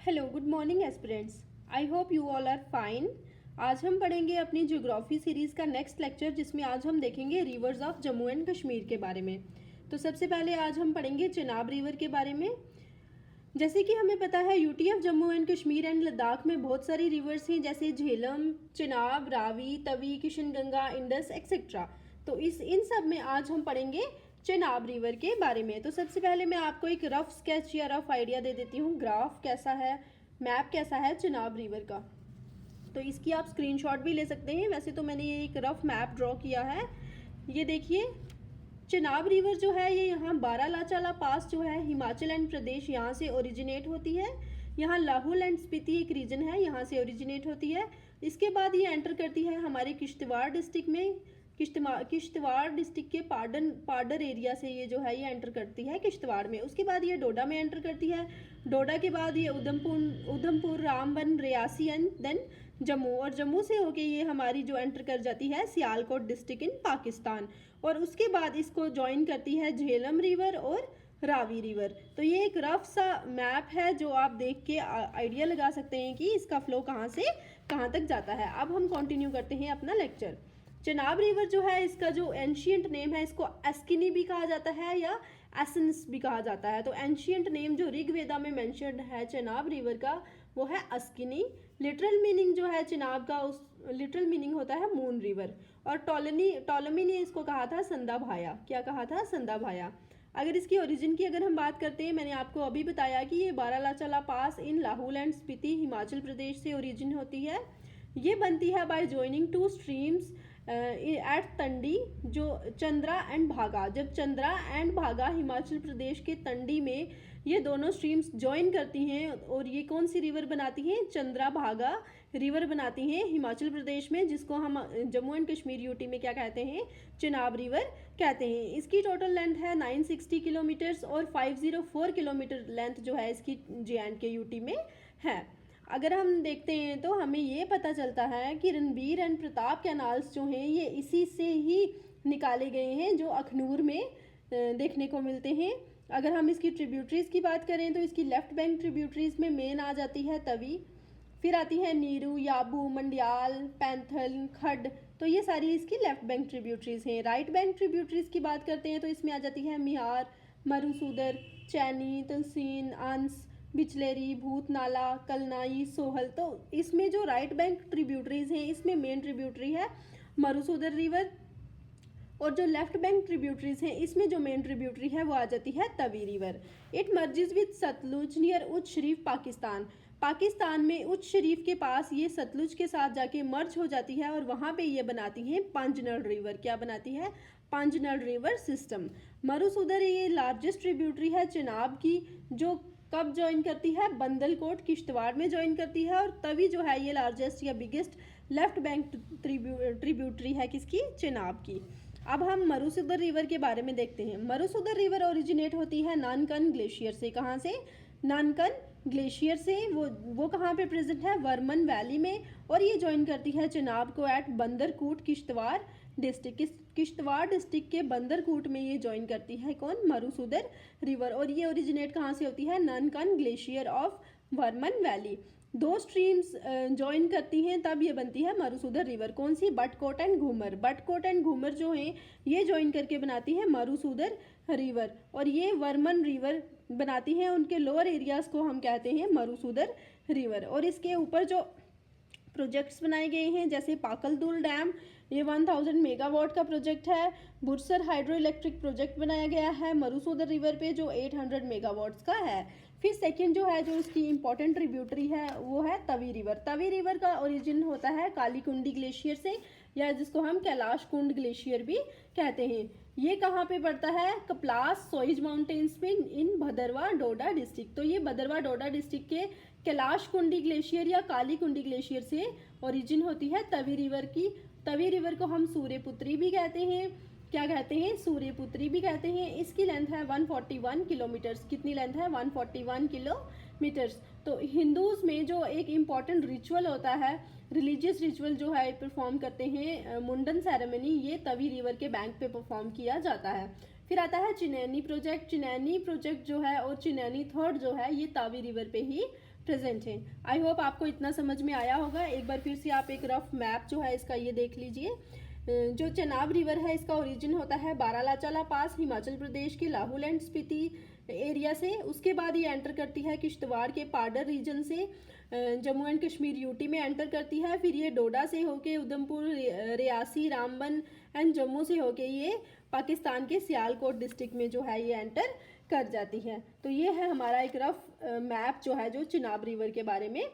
Hello good morning aspirants. I hope you all are fine. आज हम पढ़ेंगे अपनी ज्योग्राफी सीरीज़ का नेक्स्ट लेक्चर, जिसमें आज हम देखेंगे rivers of Jammu and Kashmir के बारे में। तो सबसे पहले आज हम पढ़ेंगे चिनाब रिवर के बारे में। जैसे कि हमें पता है UT of Jammu and Kashmir and Ladakh में बहुत सारी रिवर्स हैं, जैसे झेलम, चिनाब, रावी, तवी, किशनगंगा, इंडस एक्सेट्रा। तो इन सब में आज हम पढ़ेंगे चिनाब रिवर के बारे में। तो सबसे पहले मैं आपको एक रफ स्केच या रफ आइडिया दे देती हूँ, ग्राफ कैसा है, मैप कैसा है चिनाब रिवर का। तो इसकी आप स्क्रीनशॉट भी ले सकते हैं। वैसे तो मैंने ये एक रफ मैप ड्रॉ किया है। ये देखिए, चिनाब रिवर जो है ये यहाँ बारालाचाला पास जो है हिमाचल एंड प्रदेश, यहाँ से ओरिजिनेट होती है। यहाँ लाहौल एंड स्पीति एक रीजन है, यहाँ से ओरिजिनेट होती है। इसके बाद ये एंटर करती है हमारे किश्तवाड़ डिस्ट्रिक्ट में। किश्तवाड़ डिस्ट्रिक्ट के पाडर एरिया से ये जो है ये एंटर करती है किश्तवाड़ में। उसके बाद ये डोडा में एंटर करती है। डोडा के बाद ये उधमपुर, रामबन, रियासी एंड देन जम्मू, और जम्मू से होके ये हमारी जो एंटर कर जाती है सियालकोट डिस्ट्रिक्ट इन पाकिस्तान। और उसके बाद इसको ज्वाइन करती है झेलम रिवर और रावी रिवर। तो ये एक रफ सा मैप है जो आप देख के आइडिया लगा सकते हैं कि इसका फ्लो कहाँ से कहाँ तक जाता है। अब हम कंटिन्यू करते हैं अपना लेक्चर। चिनाब रिवर जो है इसका जो एंशियंट नेम है, इसको एस्किनी भी कहा जाता है या एसेंस भी कहा जाता है। तो एंशियंट नेम जो ऋग्वेदा में मेंशन्ड है चिनाब रिवर का, वो है अस्किनी। लिटरल मीनिंग जो है चिनाब का, उस लिटरल मीनिंग होता है मून रिवर। और टॉलमी ने इसको कहा था संदा भाया। क्या कहा था? संदा भाया। अगर इसकी ओरिजिन की अगर हम बात करते हैं, मैंने आपको अभी बताया कि ये Baralacha La pass in Lahaul and Spiti Himachal Pradesh से ओरिजिन होती है। ये बनती है by joining two streams at Tandi, जो चंद्रा एंड भागा। जब चंद्रा एंड भागा हिमाचल प्रदेश के तंडी में ये दोनों स्ट्रीम्स ज्वाइन करती हैं, और ये कौन सी रिवर बनाती हैं? चंद्रा भागा रिवर बनाती हैं हिमाचल प्रदेश में, जिसको हम जम्मू एंड कश्मीर यूटी में क्या कहते हैं? चिनाब रिवर कहते हैं। इसकी टोटल लेंथ है 960 किलोमीटर्स और 504 किलोमीटर लेंथ जो है इसकी JNK यूटी में है। अगर हम देखते हैं तो हमें ये पता चलता है कि रणबीर एंड प्रताप कैनाल्स जो हैं ये इसी से ही निकाले गए हैं, जो अखनूर में देखने को मिलते हैं। अगर हम इसकी ट्रिब्यूटरीज की बात करें तो इसकी लेफ्ट बैंक ट्रिब्यूटरीज में मेन आ जाती है तवी, फिर आती है नीरू, याबू, मंडियाल, पैंथल, खड। तो ये सारी इसकी लेफ्ट बैंक ट्रिब्यूटरीज हैं। राइट बैंक ट्रिब्यूटरीज की बात करते हैं तो इसमें आ जाती है मिहार, मरुसूदर, चैनी, तुलसीन, अंस, बिचलेरी, भूतनाला, कलनाई, सोहल। तो इसमें जो राइट बैंक ट्रिब्यूटरीज हैं इसमें मेन ट्रिब्यूटरी है मरुसूदर रिवर, और जो लेफ्ट बैंक ट्रिब्यूटरीज हैं इसमें जो मेन ट्रिब्यूटरी है वो आ जाती है Tawi river. It merges with Sutlej near Uch Sharif Pakistan. Pakistan में उच्च शरीफ के पास ये सतलुज के साथ जाके मर्ज हो जाती है, और वहाँ पे ये बनाती है पंजनल रिवर। क्या बनाती है? पंजनल रिवर सिस्टम। मरुसूदर ये लार्जेस्ट ट्रिब्यूटरी है चिनाब की, जो कब ज्वाइन करती है? बंदलकोट किश्तवाड़ में ज्वाइन करती है। और तवी जो है ये लार्जेस्ट या बिगेस्ट लेफ्ट बैंक ट्रिब्यूटरी है किसकी? चिनाब की। अब हम मरुसूदर रिवर के बारे में देखते हैं। मरुसूदर रिवर ओरिजिनेट होती है नानकन ग्लेशियर से। कहाँ से? नानकन ग्लेशियर से। वो कहाँ पे प्रेजेंट है? वर्मन वैली में। और ये ज्वाइन करती है चिनाब को at Bandarkot Kishtwar district. Kishtwar district के बंदरकूट में ये ज्वाइन करती है कौन? मरुसूदर रिवर। और ये ओरिजिनेट कहाँ से होती है? Nunkun glacier of Warwan valley. दो स्ट्रीम्स ज्वाइन करती हैं तब ये बनती है मरुसूदर रिवर। कौन सी? बटकोट एंड घूमर। बटकोट एंड घूमर जो हैं ये ज्वाइन करके बनाती है मरुसूदर रिवर, और ये वर्मन रिवर बनाती हैं। उनके लोअर एरियाज को हम कहते हैं मरुसूदर रिवर। और इसके ऊपर जो प्रोजेक्ट्स बनाए गए हैं, जैसे पाकलदुल डैम, ये 1000 मेगावाट का प्रोजेक्ट है। बुरसर हाइड्रो इलेक्ट्रिक प्रोजेक्ट बनाया गया है मरुसूदर रिवर पे, जो 800 मेगावाट्स का है। फिर सेकंड जो है, जो इसकी इंपॉर्टेंट ट्रिब्यूटरी है, वो है तवी रिवर। तवी रिवर का ओरिजिन होता है कालीकुंडी ग्लेशियर से, या जिसको हम कैलाश कुंड ग्लेशियर भी कहते हैं। ये कहाँ पे पड़ता है? कपलास सोइज माउंटेन्स में इन भदरवा डोडा डिस्ट्रिक्ट। तो ये भदरवा डोडा डिस्ट्रिक्ट के कैलाश कुंडी ग्लेशियर या काली कुंडी ग्लेशियर से ओरिजिन होती है तवी रिवर की। तवी रिवर को हम सूर्यपुत्री भी कहते हैं। क्या कहते हैं? सूर्यपुत्री भी कहते हैं। इसकी लेंथ है 141 किलोमीटर्स। कितनी लेंथ है? 141 किलोमीटर्स। तो हिंदूज में जो एक इम्पॉर्टेंट रिचुअल होता है, रिलीजियस रिचुअल जो है परफॉर्म करते हैं, मुंडन सेरेमनी, ये तवी रिवर के बैंक पे परफॉर्म किया जाता है। फिर आता है चिनैनी प्रोजेक्ट। चिनैनी प्रोजेक्ट जो है और चिनैनी थर्ड जो है ये तावी रिवर पे ही प्रेजेंट है। आई होप आपको इतना समझ में आया होगा। एक बार फिर से आप एक रफ मैप जो है इसका ये देख लीजिए। जो चेनाब रिवर है इसका ओरिजिन होता है बारालाचाला पास, हिमाचल प्रदेश के लाहौल एंड स्पीति एरिया से। उसके बाद ये एंटर करती है किश्तवाड़ के पाडर रीजन से, जम्मू एंड कश्मीर यूटी में एंटर करती है। फिर ये डोडा से होके उधमपुर, रियासी, रामबन एंड जम्मू से होके ये पाकिस्तान के सियालकोट डिस्ट्रिक्ट में जो है ये एंटर कर जाती है। तो ये है हमारा एक रफ मैप जो है जो चिनाब रिवर के बारे में।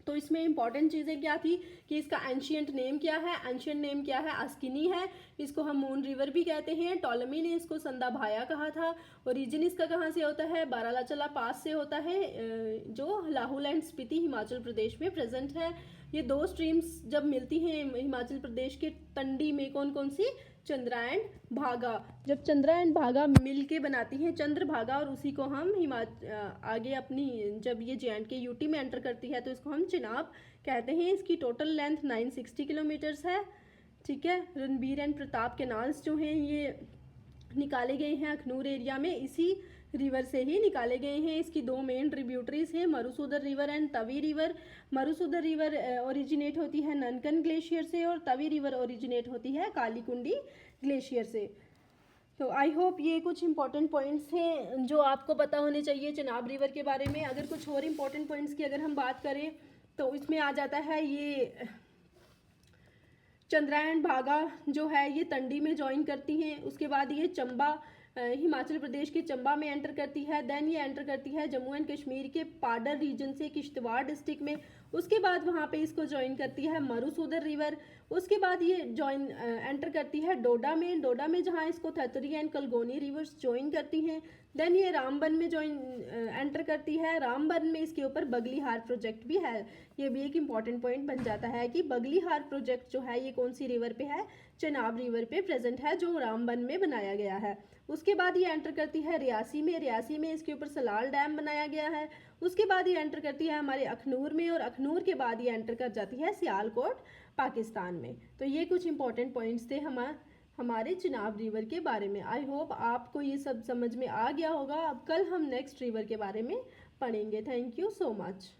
तो इसमें इंपॉर्टेंट चीज़ें क्या थी कि इसका एंशियंट नेम क्या है। एंशियंट नेम क्या है? अस्किनी है। इसको हम मून रिवर भी कहते हैं। टॉलमी ने इसको संदाभाया कहा था। ओरिजिन इसका कहाँ से होता है? बारालाचला पास से होता है, जो लाहौल एंड स्पीति हिमाचल प्रदेश में प्रेजेंट है। ये दो स्ट्रीम्स जब मिलती हैं हिमाचल प्रदेश के तंडी में, कौन कौन सी? चंद्रा एंड भागा। जब चंद्रा एंड भागा मिल के बनाती हैं चंद्रभागा, और उसी को हम आगे अपनी जब ये जे.एंड.के यूटी में एंटर करती है तो इसको हम चिनाब कहते हैं। इसकी टोटल लेंथ 960 किलोमीटर्स है। ठीक है। रणबीर एंड प्रताप कैनाल्स जो हैं ये निकाले गए हैं अखनूर एरिया में, इसी रिवर से ही निकाले गए हैं। इसकी दो मेन ट्रिब्यूटरीज हैं, Marusudar river and Tawi river. Marusudar river originate होती है ननकन ग्लेशियर से, और तवी रिवर ओरिजिनेट होती है कालीकुंडी ग्लेशियर से। तो आई होप ये कुछ इंपॉर्टेंट पॉइंट्स हैं जो आपको पता होने चाहिए चिनाब रिवर के बारे में। अगर कुछ और इंपॉर्टेंट पॉइंट्स की अगर हम बात करें तो इसमें आ जाता है ये चंद्रा एंड भागा जो है ये तंडी में ज्वाइन करती हैं। उसके बाद ये चंबा हिमाचल प्रदेश के चंबा में एंटर करती है। देन ये एंटर करती है जम्मू एंड कश्मीर के पाडर रीजन से किश्तवाड़ डिस्ट्रिक्ट में। उसके बाद वहाँ पे इसको ज्वाइन करती है मरुसूदर रिवर। उसके बाद ये एंटर करती है डोडा में। डोडा में जहाँ इसको थतरी एंड कलगोनी रिवर्स ज्वाइन करती हैं। देन ये रामबन में एंटर करती है। रामबन में इसके ऊपर बगलीहार प्रोजेक्ट भी है। ये भी एक इम्पॉर्टेंट पॉइंट बन जाता है कि बगलीहार प्रोजेक्ट जो है ये कौन सी रिवर पे है? चेनाब रिवर पे प्रेजेंट है, जो रामबन में बनाया गया है। उसके बाद ये एंटर करती है रियासी में। रियासी में इसके ऊपर सलाल डैम बनाया गया है। उसके बाद ये एंटर करती है हमारे अखनूर में, और अखनूर के बाद ये एंटर कर जाती है सियालकोट पाकिस्तान में। तो ये कुछ इंपॉर्टेंट पॉइंट्स थे हमारे चिनाब रिवर के बारे में। आई होप आपको ये सब समझ में आ गया होगा। अब कल हम नेक्स्ट रिवर के बारे में पढ़ेंगे। Thank you so much.